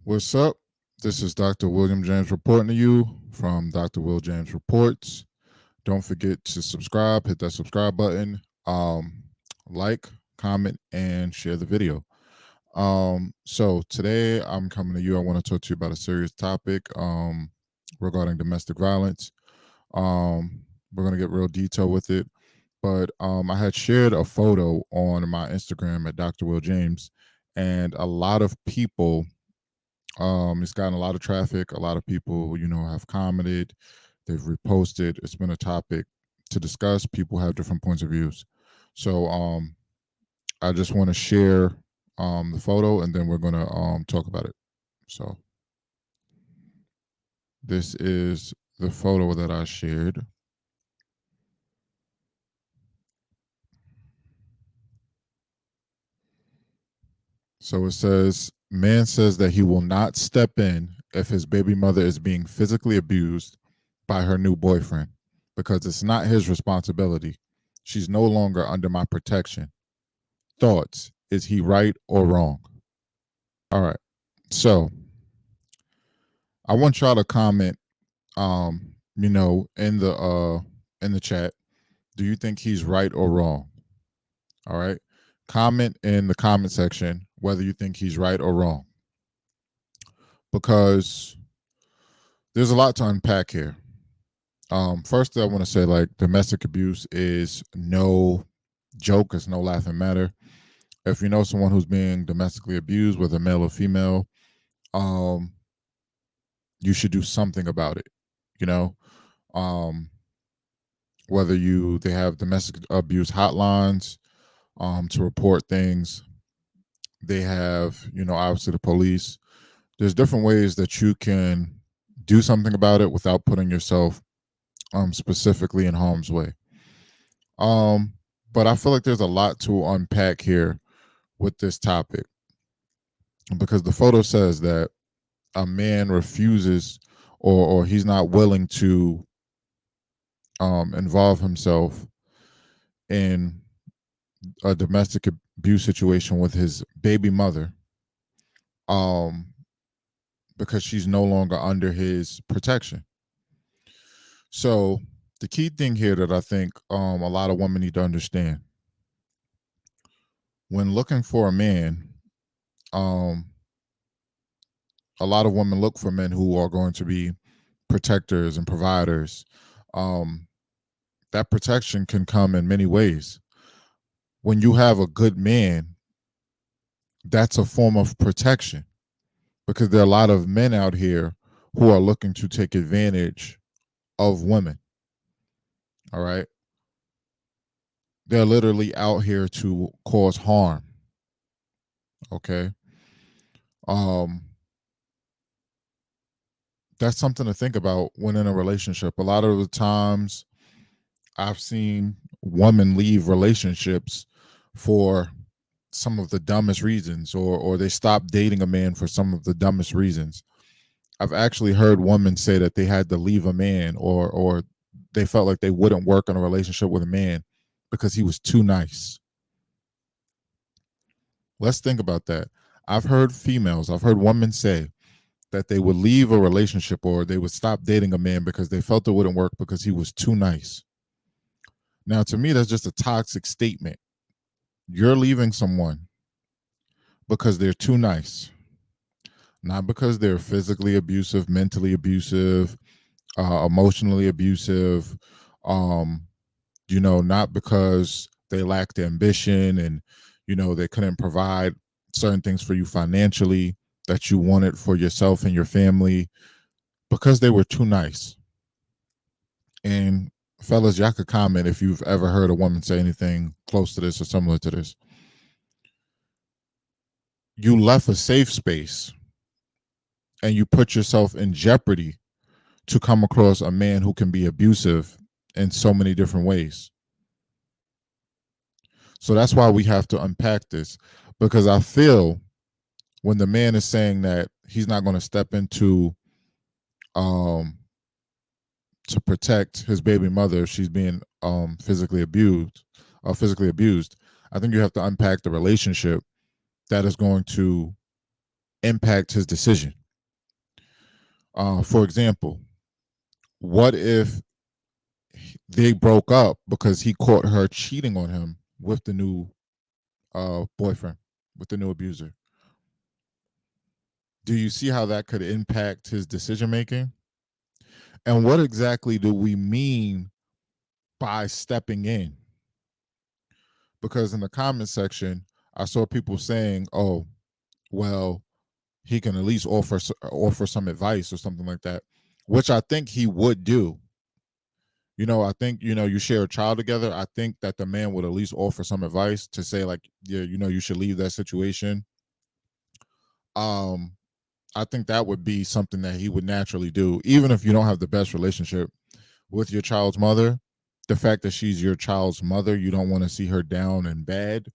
What's up? This is Dr. William James reporting to you from Dr. Will James Reports. Don't forget to subscribe, hit that subscribe button, like, comment, and share the video. So today I'm coming to you. I want to talk to you about a serious topic regarding domestic violence. We're gonna get real detailed with it. But I had shared a photo on my Instagram at Dr. Will James, and a lot of people it's gotten a lot of traffic. A lot of people, have commented, they've reposted. It's been a topic to discuss. People have different points of views. So I just want to share the photo, and then we're gonna talk about it. So this is the photo that I shared. So it says, man says that he will not step in if his baby mother is being physically abused by her new boyfriend because it's not his responsibility. She's no longer under my protection. Thoughts? Is he right or wrong? All right. So I want y'all to comment in the chat. Do you think he's right or wrong? All right. Comment in the comment section whether you think he's right or wrong. Because there's a lot to unpack here. First, I want to say, like, domestic abuse is no joke. It's no laughing matter. If you know someone who's being domestically abused, whether male or female, um, you should do something about it. You know, um, whether they have domestic abuse hotlines to report things. They have, obviously the police. There's different ways that you can do something about it without putting yourself specifically in harm's way. Um, but I feel like there's a lot to unpack here with this topic because the photo says that a man refuses or he's not willing to involve himself in a domestic abuse situation with his baby mother um, because she's no longer under his protection. So the key thing here that I think a lot of women need to understand when looking for a man, um, a lot of women look for men who are going to be protectors and providers. Um, that protection can come in many ways. When you have a good man, that's a form of protection because there are a lot of men out here who are looking to take advantage of women. All right. They're literally out here to cause harm. Okay. Um, that's something to think about when in a relationship. A lot of the times I've seen women leave relationships for some of the dumbest reasons, or they stop dating a man for some of the dumbest reasons. I've actually heard women say that they had to leave a man, or they felt like they wouldn't work in a relationship with a man because he was too nice. Let's think about that. I've heard women say that they would leave a relationship or they would stop dating a man because they felt it wouldn't work because he was too nice. Now, to me, that's just a toxic statement. You're leaving someone because they're too nice, not because they're physically abusive, mentally abusive, emotionally abusive, um, not because they lacked ambition and, they couldn't provide certain things for you financially that you wanted for yourself and your family, because they were too nice. And fellas, y'all could comment if you've ever heard a woman say anything close to this or similar to this. You left a safe space and you put yourself in jeopardy to come across a man who can be abusive in so many different ways. So that's why we have to unpack this, because I feel when the man is saying that he's not going to step into um to protect his baby mother if she's being physically abused, I think you have to unpack the relationship that is going to impact his decision. For example, what if they broke up because he caught her cheating on him with the new boyfriend, with the new abuser? Do you see how that could impact his decision making? And what exactly do we mean by stepping in? Because in the comment section, I saw people saying, "Oh, well, he can at least offer some advice or something like that," which I think he would do. I think you share a child together. I think that the man would at least offer some advice to say like, yeah, you should leave that situation. Um, I think that would be something that he would naturally do, even if you don't have the best relationship with your child's mother. The fact that she's your child's mother, you don't want to see her down and bad.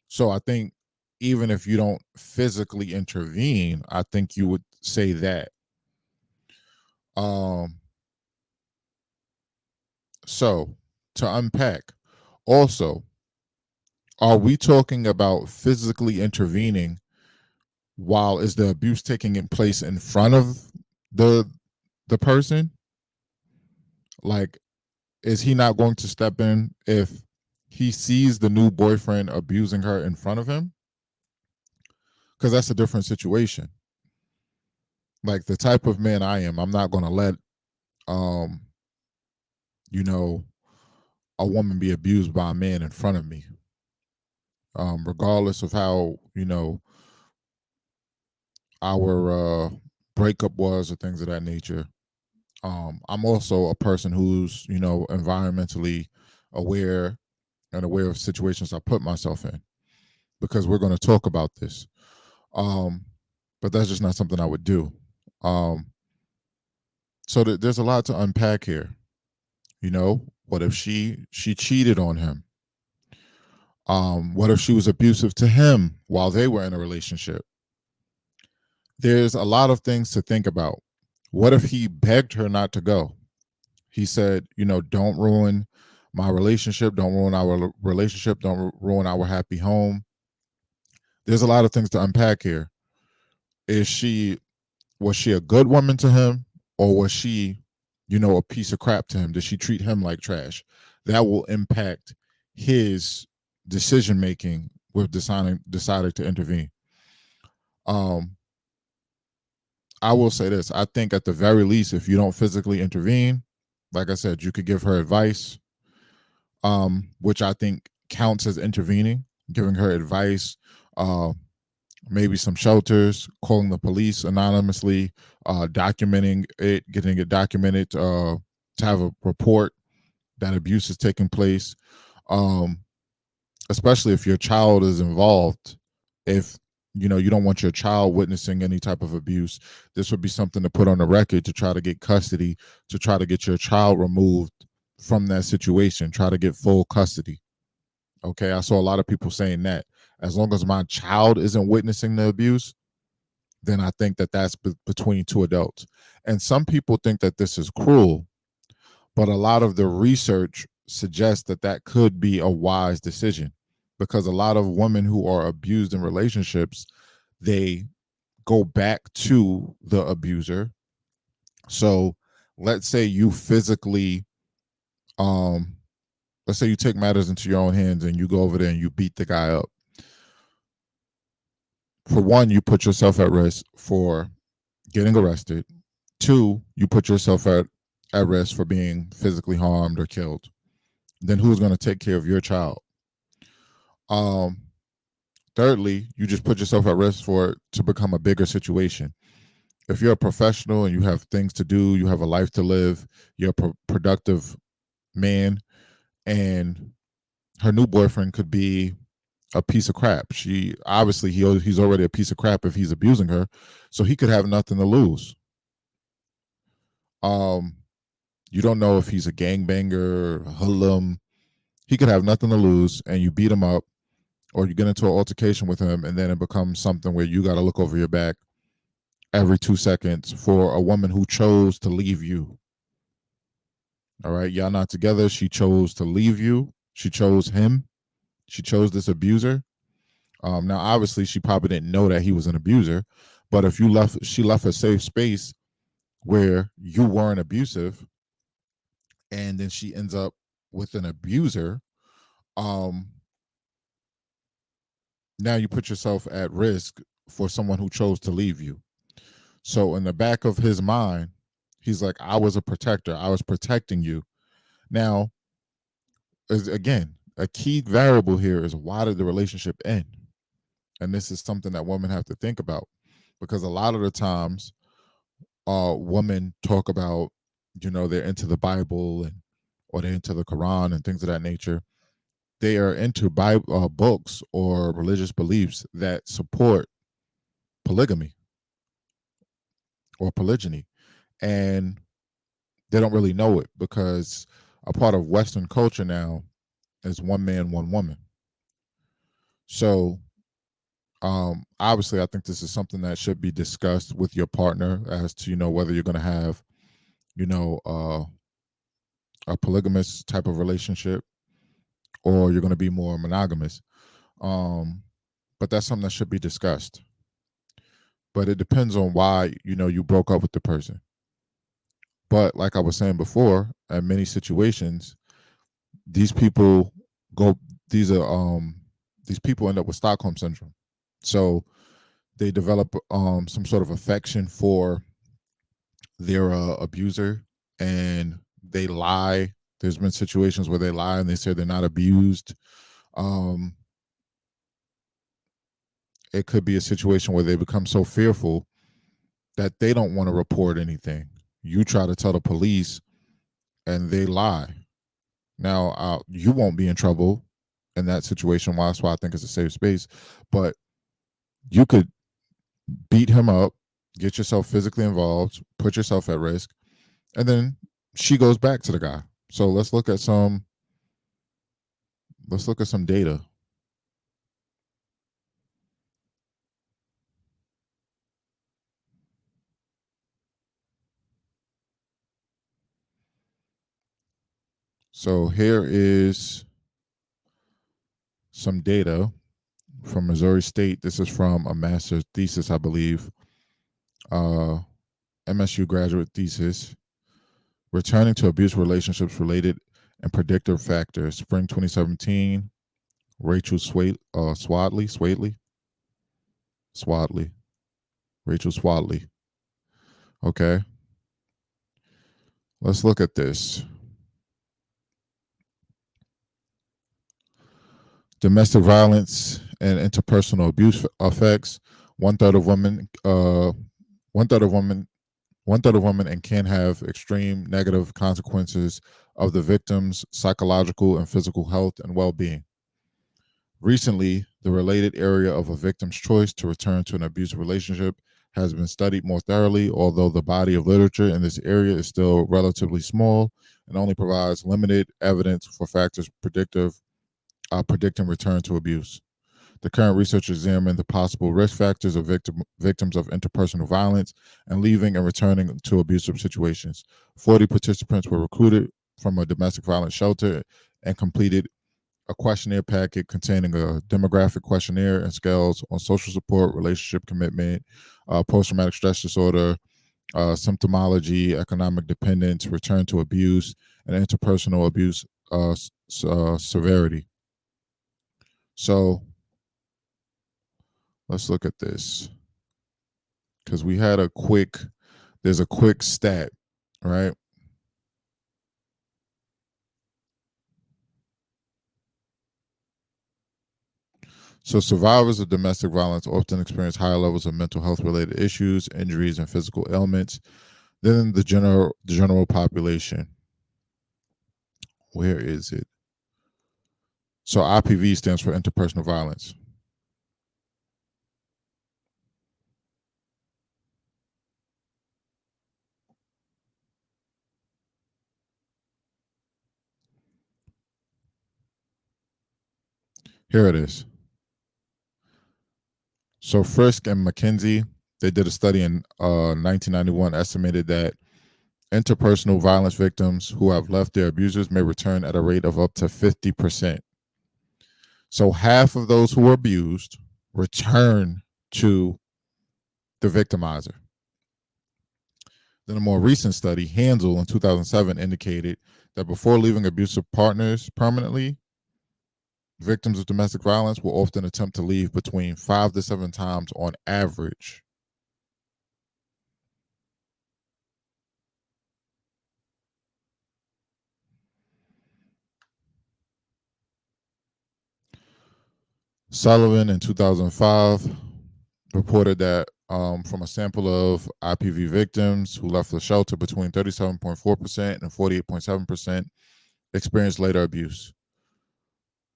So I think even if you don't physically intervene, I think you would say that. Um, so to unpack, also, are we talking about physically intervening while is the abuse taking in place in front of the the person? Like, is he not going to step in if he sees the new boyfriend abusing her in front of him? Because that's a different situation. Like the type of man I am, I'm not going to let um you know a woman be abused by a man in front of me, regardless of how our breakup was or things of that nature. I'm also a person who's environmentally aware and aware of situations I put myself in, because we're going to talk about this. Um, but that's just not something I would do. Um, so there's a lot to unpack here. What if she cheated on him? What if she was abusive to him while they were in a relationship? There's a lot of things to think about. What if he begged her not to go? He said, don't ruin my relationship, don't ruin our relationship, don't ruin our happy home. There's a lot of things to unpack here. Is she Was she a good woman to him, or was she, a piece of crap to him? Did she treat him like trash? That will impact his decision making with deciding to intervene. Um, I will say this. I think at the very least, if you don't physically intervene, like I said, you could give her advice, which I think counts as intervening, giving her advice, uh, maybe some shelters, calling the police anonymously, documenting it, getting it documented, to have a report that abuse is taking place, um, especially if your child is involved. If you don't want your child witnessing any type of abuse, this would be something to put on the record to try to get custody, to try to get your child removed from that situation, try to get full custody. Okay, I saw a lot of people saying that as long as my child isn't witnessing the abuse, then I think that that's between two adults. And some people think that this is cruel, but a lot of the research suggests that that could be a wise decision, because a lot of women who are abused in relationships, they go back to the abuser. So let's say you physically, um, let's say you take matters into your own hands and you go over there and you beat the guy up. For one, you put yourself at risk for getting arrested. Two, you put yourself at risk for being physically harmed or killed. Then who's going to take care of your child? Um, Thirdly, you just put yourself at risk for it to become a bigger situation. If you're a professional and you have things to do, you have a life to live, you're a productive man, and her new boyfriend could be a piece of crap. She obviously he's already a piece of crap if he's abusing her, so he could have nothing to lose. Um, you don't know if he's a gangbanger, a hoodlum. He could have nothing to lose, and you beat him up, or you get into an altercation with him, and then it becomes something where you got to look over your back every 2 seconds for a woman who chose to leave you. All right, y'all not together. She chose to leave you. She chose him. She chose this abuser. Now, obviously, she probably didn't know that he was an abuser, but if she left a safe space where you weren't abusive and then she ends up with an abuser, um, now you put yourself at risk for someone who chose to leave you. So in the back of his mind, he's like, I was a protector. I was protecting you. Now, again, a key variable here is why did the relationship end? And this is something that women have to think about, because a lot of the times women talk about, they're into the Bible and or they're into the Quran and things of that nature. They are into Bible books or religious beliefs that support polygamy or polygyny, and they don't really know it because a part of Western culture now is one man, one woman. So obviously, I think this is something that should be discussed with your partner as to whether you're going to have you know uh, a polygamous type of relationship or you're going to be more monogamous. Um, but that's something that should be discussed. But it depends on why you broke up with the person. But like I was saying before, in many situations, these people go. These are these people end up with Stockholm syndrome. So they develop some sort of affection for their abuser, and they lie. There's been situations where they lie and they say they're not abused. Um, it could be a situation where they become so fearful that they don't want to report anything. You try to tell the police and they lie. Now, you won't be in trouble in that situation. Well, that's why I think it's a safe space. But you could beat him up, get yourself physically involved, put yourself at risk, and then she goes back to the guy. So let's look at some data. So here is some data from Missouri State. This is from a master's thesis, I believe, MSU graduate thesis, returning to abuse relationships related and predictive factors, spring 2017. Rachel Swadley, Rachel Swadley. Okay, let's look at this. Domestic violence and interpersonal abuse effects. One third of women, one third of women, one third of women, and can have extreme negative consequences of the victim's psychological and physical health and well-being. Recently, the related area of a victim's choice to return to an abusive relationship has been studied more thoroughly, although the body of literature in this area is still relatively small and only provides limited evidence for factors predicting return to abuse. The current research examined the possible risk factors of victims of interpersonal violence and leaving and returning to abusive situations. 40 participants were recruited from a domestic violence shelter and completed a questionnaire packet containing a demographic questionnaire and scales on social support, relationship commitment, post-traumatic stress disorder, symptomology, economic dependence, return to abuse, and interpersonal abuse severity. So let's look at this because there's a quick stat, right? So survivors of domestic violence often experience higher levels of mental health related issues, injuries, and physical ailments than the general population. Where is it? So IPV stands for interpersonal violence. Here it is. So Frisk and McKinsey, they did a study in 1991, estimated that interpersonal violence victims who have left their abusers may return at a rate of up to 50%. So half of those who were abused return to the victimizer. Then a more recent study, Hansel in 2007, indicated that before leaving abusive partners permanently, victims of domestic violence will often attempt to leave between 5 to 7 times on average. Sullivan in 2005 reported that from a sample of IPV victims who left the shelter, between 37.4% and 48.7% experienced later abuse.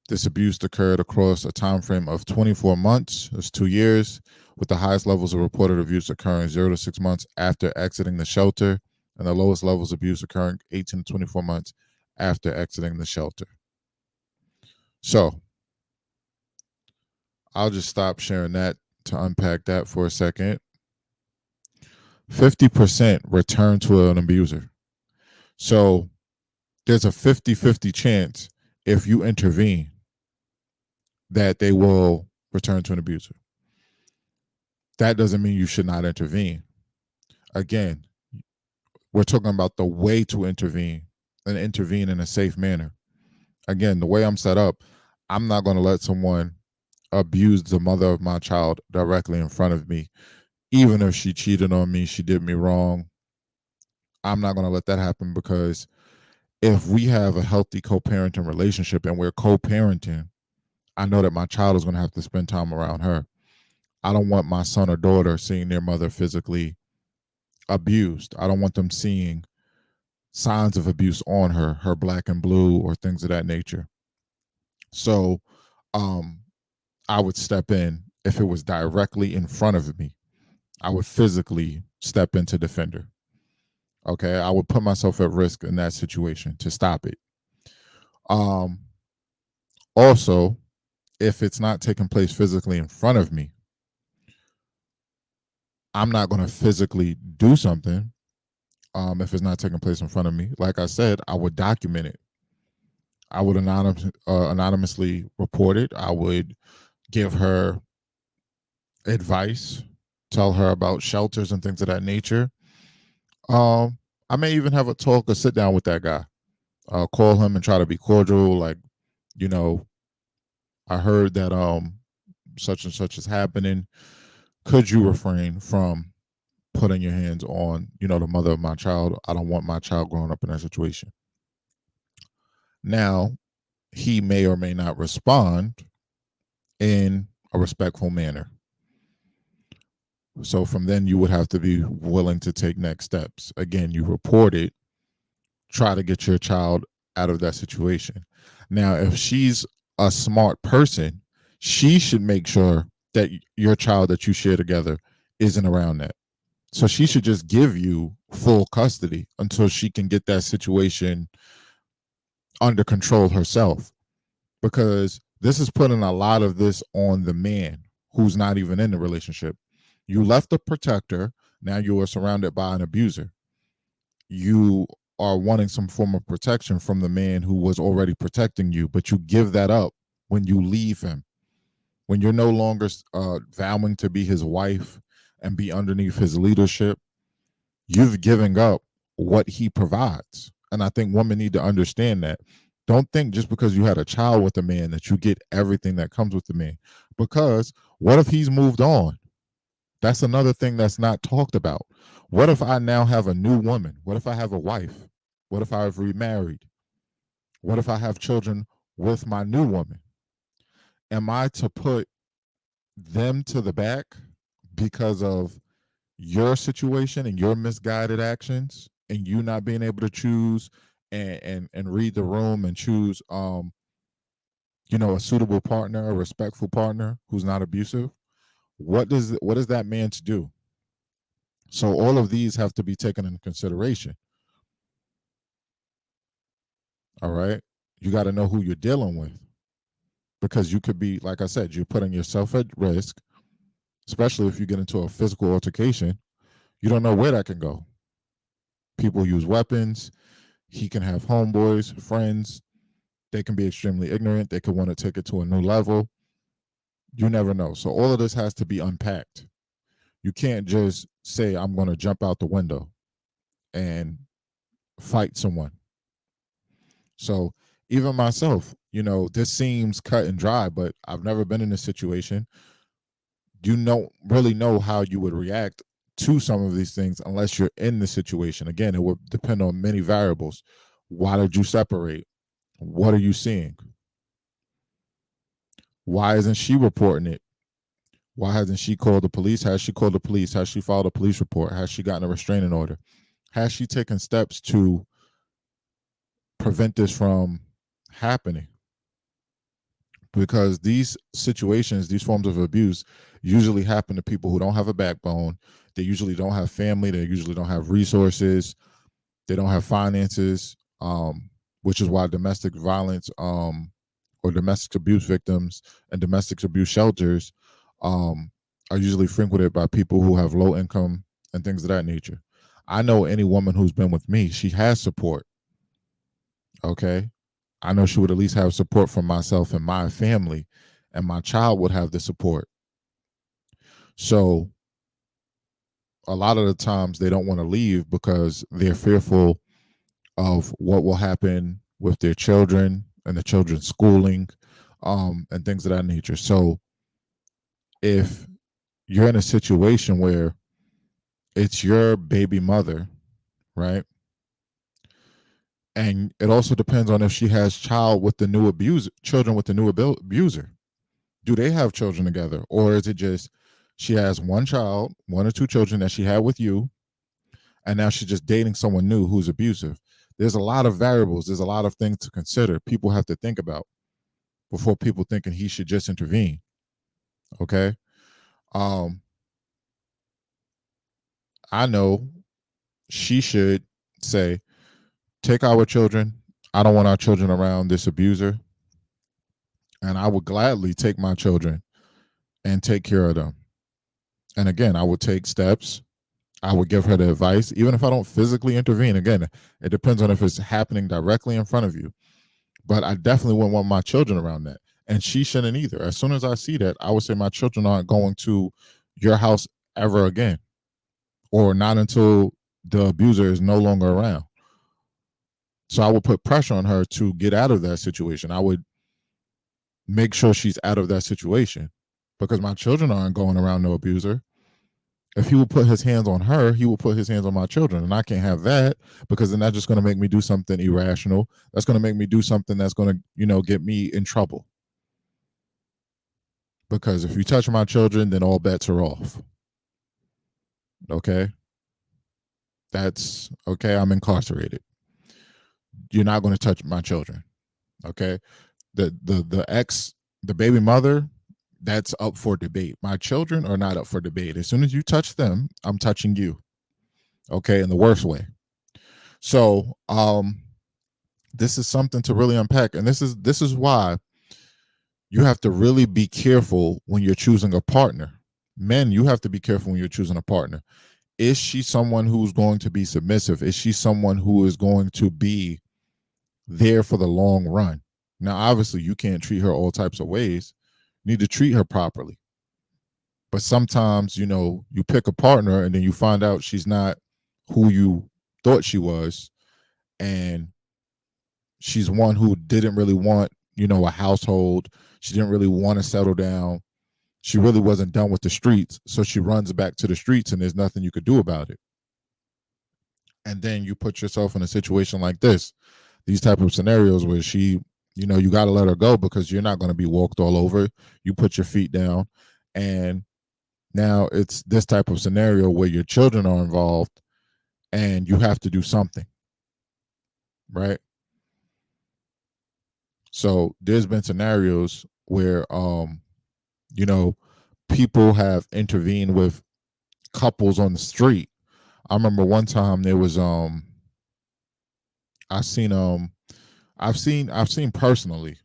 This abuse occurred across a time frame of 24 months, that's 2 years, with the highest levels of reported abuse occurring 0 to 6 months after exiting the shelter, and the lowest levels of abuse occurring 18 to 24 months after exiting the shelter. So I'll just stop sharing that to unpack that for a second. 50% return to an abuser. So there's a 50-50 chance if you intervene that they will return to an abuser. That doesn't mean you should not intervene. Again, we're talking about the way to intervene and intervene in a safe manner. Again, the way I'm set up, I'm not going to let someone abuse the mother of my child directly in front of me, even if she cheated on me, she did me wrong. I'm not going to let that happen, because if we have a healthy co-parenting relationship and we're co-parenting, I know that my child is going to have to spend time around her. I don't want my son or daughter seeing their mother physically abused. I don't want them seeing signs of abuse on her black and blue or things of that nature. So I would step in if it was directly in front of me. I would physically step in to defend her. Okay, I would put myself at risk in that situation to stop it. Also, if it's not taking place physically in front of me, I'm not going to physically do something if it's not taking place in front of me. Like I said, I would document it. I would anonymously report it. I would give her advice, tell her about shelters and things of that nature. I may even have a talk or sit down with that guy. Call him and try to be cordial. Like, you know, I heard that such and such is happening. Could you refrain from putting your hands on, the mother of my child? I don't want my child growing up in that situation. Now, he may or may not respond in a respectful manner. So from then, you would have to be willing to take next steps. Again, you report it, try to get your child out of that situation. Now, if she's a smart person, she should make sure that your child that you share together isn't around that. So she should just give you full custody until she can get that situation under control herself, because this is putting a lot of this on the man who's not even in the relationship. You left a protector, now you are surrounded by an abuser. You are wanting some form of protection from the man who was already protecting you, but you give that up when you leave him. When you're no longer vowing to be his wife and be underneath his leadership, you've given up what he provides. And I think women need to understand that. Don't think just because you had a child with a man that you get everything that comes with the man. Because what if he's moved on? That's another thing that's not talked about. What if I now have a new woman? What if I have a wife? What if I've remarried? What if I have children with my new woman? Am I to put them to the back because of your situation and your misguided actions and you not being able to choose and read the room and choose a suitable partner, a respectful partner who's not abusive? What is that man to do? So all of these have to be taken into consideration. All right. You got to know who you're dealing with, because you could be, like I said, you're putting yourself at risk, especially if you get into a physical altercation. You don't know where that can go. People use weapons. He can have homeboys, friends. They can be extremely ignorant. They could want to take it to a new level. You never know. So all of this has to be unpacked. You can't just say, I'm going to jump out the window. and fight someone. So even myself, this seems cut and dry, but I've never been in this situation. You don't really know how you would react to some of these things unless you're in the situation. Again, it would depend on many variables. Why did you separate? What are you seeing? Why isn't she reporting it? Why hasn't she called the police? Has she called the police? Has she filed a police report? Has she gotten a restraining order? Has she taken steps to prevent this from happening? Because these situations, these forms of abuse, usually happen to people who don't have a backbone. They usually don't have family. They usually don't have resources. They don't have finances, which is why domestic violence or domestic abuse victims and domestic abuse shelters are usually frequented by people who have low income and things of that nature. I know any woman who's been with me, she has support. Okay. I know she would at least have support from myself and my family, and my child would have the support. So a lot of the times they don't want to leave because they're fearful of what will happen with their children and the children's schooling, and things of that nature. So if you're in a situation where it's your baby mother, right? And it also depends on if she has children with the new abuser. Do they have children together, or is it just she has one child, one or two children that she had with you, and now she's just dating someone new who's abusive? There's a lot of variables. There's a lot of things to consider. People have to think about before people thinking he should just intervene. Okay. Um, I know she should say, take our children. I don't want our children around this abuser. And I would gladly take my children and take care of them. And again, I would take steps. I would give her the advice, even if I don't physically intervene. Again, it depends on if it's happening directly in front of you. But I definitely wouldn't want my children around that. And she shouldn't either. As soon as I see that, I would say my children aren't going to your house ever again, or not until the abuser is no longer around. So I would put pressure on her to get out of that situation. I would make sure she's out of that situation because my children aren't going around no abuser. If he would put his hands on her, he will put his hands on my children. And I can't have that, because then that's just going to make me do something irrational. That's going to make me do something that's going to, get me in trouble. Because if you touch my children, then all bets are off. Okay? That's okay. I'm incarcerated. You're not going to touch my children. Okay? The baby mother, that's up for debate. My children are not up for debate. As soon as you touch them, I'm touching you. Okay? In the worst way. So, this is something to really unpack, and this is why you have to really be careful when you're choosing a partner. Men, you have to be careful when you're choosing a partner. Is she someone who's going to be submissive? Is she someone who is going to be there for the long run? Now, obviously, you can't treat her all types of ways. You need to treat her properly. But sometimes, you pick a partner and then you find out she's not who you thought she was, and she's one who didn't really want, a household. She didn't really want to settle down. She really wasn't done with the streets. So she runs back to the streets and there's nothing you could do about it. And then you put yourself in a situation like these type of scenarios where she, you got to let her go because you're not going to be walked all over. You put your feet down, and now it's this type of scenario where your children are involved and you have to do something, right? So there's been scenarios where you know people have intervened with couples on the street. I remember one time there was I seen I've seen personally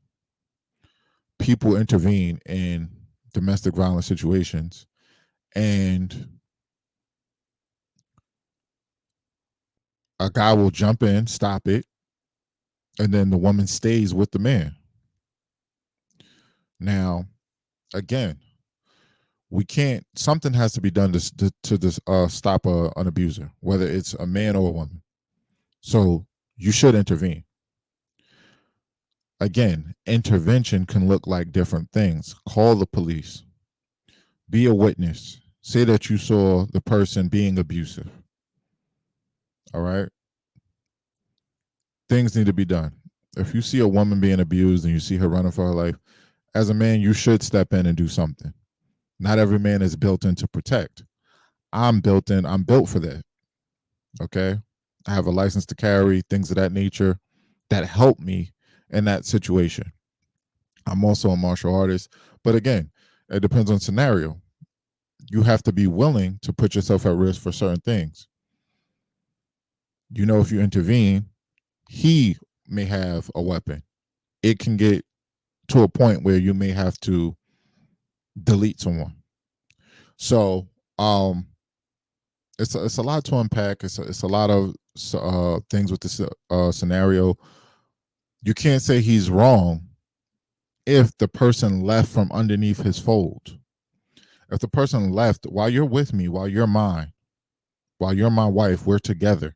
people intervene in domestic violence situations, and a guy will jump in, stop it, and then the woman stays with the man. Now, again, We can't. Something has to be done to stop an abuser, whether it's a man or a woman. So you should intervene. Again, intervention can look like different things. Call the police. Be a witness. Say that you saw the person being abusive. All right. Things need to be done. If you see a woman being abused and you see her running for her life, as a man, you should step in and do something. Not every man is built in to protect. I'm built in, I'm built for that. Okay. I have a license to carry, things of that nature that help me in that situation. I'm also a martial artist. But again, it depends on scenario. You have to be willing to put yourself at risk for certain things. You know, if you intervene, he may have a weapon. It can get to a point where you may have to delete someone. So, it's a lot to unpack. It's a lot of things with this scenario. You can't say he's wrong if the person left from underneath his fold. If the person left while you're with me, while you're mine, while you're my wife, we're together.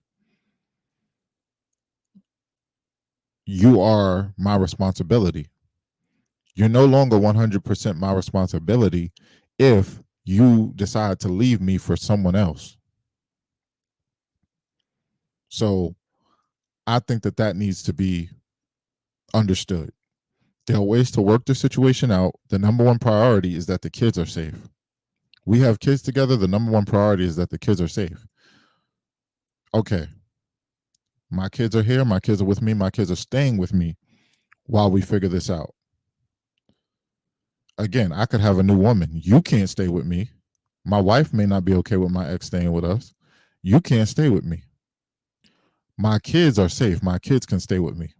You are my responsibility. You're no longer 100% my responsibility if you decide to leave me for someone else. So I think that that needs to be understood. There are ways to work the situation out. The number one priority is that the kids are safe. We have kids together. The number one priority is that the kids are safe. Okay. My kids are here. My kids are with me. My kids are staying with me while we figure this out. Again, I could have a new woman. You can't stay with me. My wife may not be okay with my ex staying with us. You can't stay with me. My kids are safe. My kids can stay with me.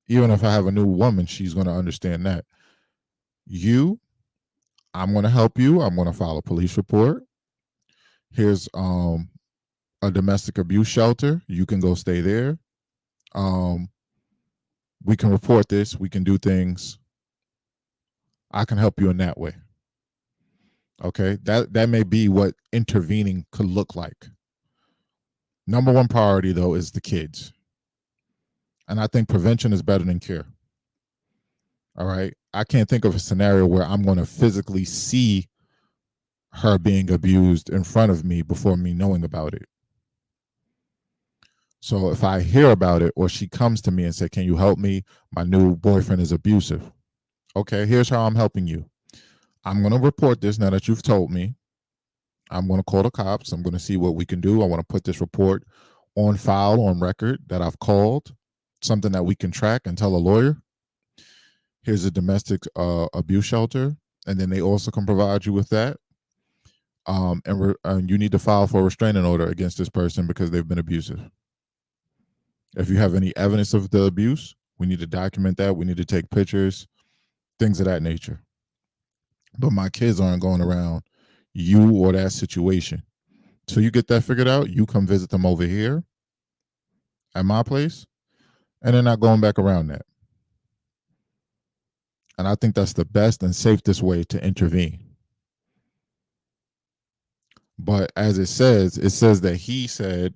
Even if I have a new woman, she's going to understand that. You, I'm going to help you. I'm going to file a police report. Here's a domestic abuse shelter. You can go stay there. Um, we can report this. We can do things. I can help you in that way. Okay, that may be what intervening could look like. Number one priority though is the kids, and I think prevention is better than cure. All right, I can't think of a scenario where I'm going to physically see her being abused in front of me before me knowing about it. So if I hear about it or she comes to me and say, "Can you help me? My new boyfriend is abusive." Okay, here's how I'm helping you. I'm going to report this now that you've told me. I'm going to call the cops. I'm going to see what we can do. I want to put this report on file, on record that I've called, something that we can track and tell a lawyer. Here's a domestic abuse shelter. And then they also can provide you with that. And you need to file for a restraining order against this person because they've been abusive. If you have any evidence of the abuse, we need to document that. We need to take pictures, things of that nature. But my kids aren't going around you or that situation. Till you get that figured out, you come visit them over here at my place, and they're not going back around that. And I think that's the best and safest way to intervene. But as it says that he said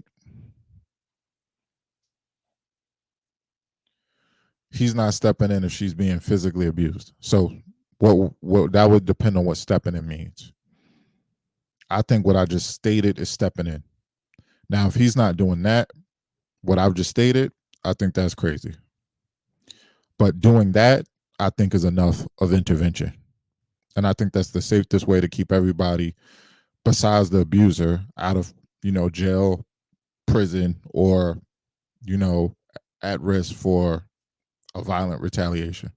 he's not stepping in if she's being physically abused. So what that would depend on what stepping in means. I think what I just stated is stepping in. Now, if he's not doing that, what I've just stated, I think that's crazy. But doing that, I think is enough of intervention. And I think that's the safest way to keep everybody besides the abuser out of, jail, prison, or, at risk for a violent retaliation.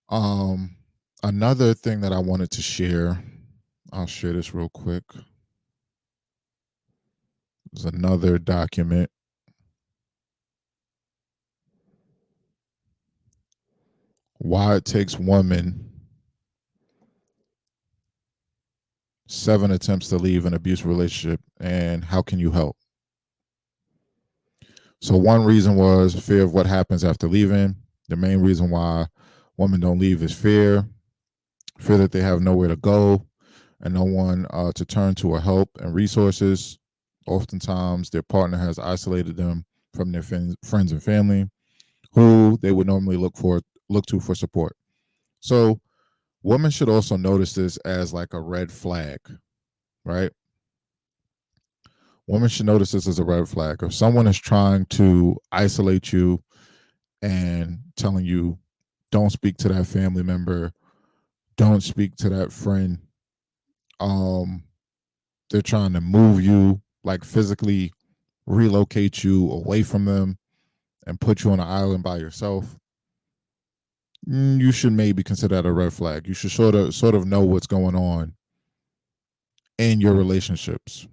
Another thing that I wanted to share, I'll share this real quick. There's another document. Why it takes women 7 attempts to leave an abusive relationship and how can you help? So one reason was fear of what happens after leaving. The main reason why women don't leave is fear. feel that they have nowhere to go and no one to turn to or help and resources. Oftentimes, their partner has isolated them from their friends and family, who they would normally look to for support. So, women should also notice this as like a red flag, right? Women should notice this as a red flag. If someone is trying to isolate you and telling you, don't speak to that family member, don't speak to that friend, um, they're trying to move you, like physically relocate you away from them and put you on an island by yourself, you should maybe consider that a red flag. You should sort of know what's going on in your relationships.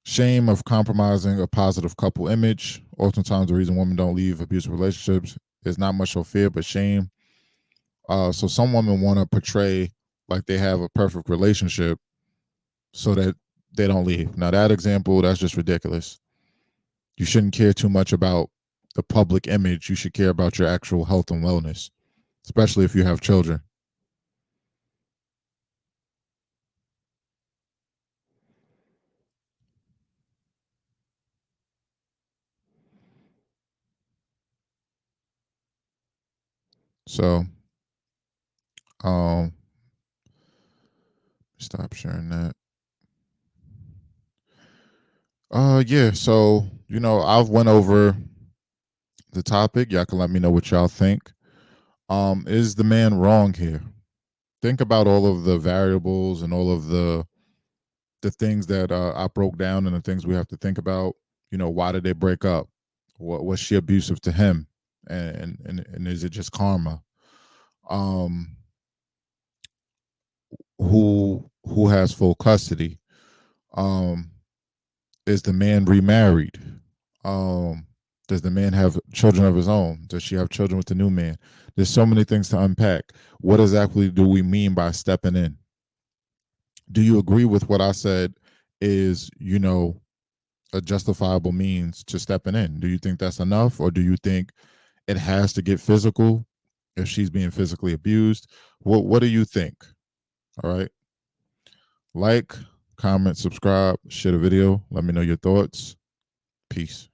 Shame of compromising a positive couple image. Oftentimes, the reason women don't leave abusive relationships is not much of fear, but shame. So some women want to portray like they have a perfect relationship so that they don't leave. Now, that example, that's just ridiculous. You shouldn't care too much about the public image. You should care about your actual health and wellness, especially if you have children. So, um, stop sharing that. Yeah. So I've went over the topic. Y'all can let me know what y'all think. Is the man wrong here? Think about all of the variables and all of the things that I broke down and the things we have to think about. Why did they break up? What was she abusive to him? And is it just karma? Um, who has full custody? Um, is the man remarried? Um, does the man have children of his own? Does she have children with the new man? There's so many things to unpack. What exactly do we mean by stepping in? Do you agree with what I said is, a justifiable means to stepping in? Do you think that's enough, or do you think it has to get physical if she's being physically abused? What do you think? All right. Like, comment, subscribe, share the video. Let me know your thoughts. Peace.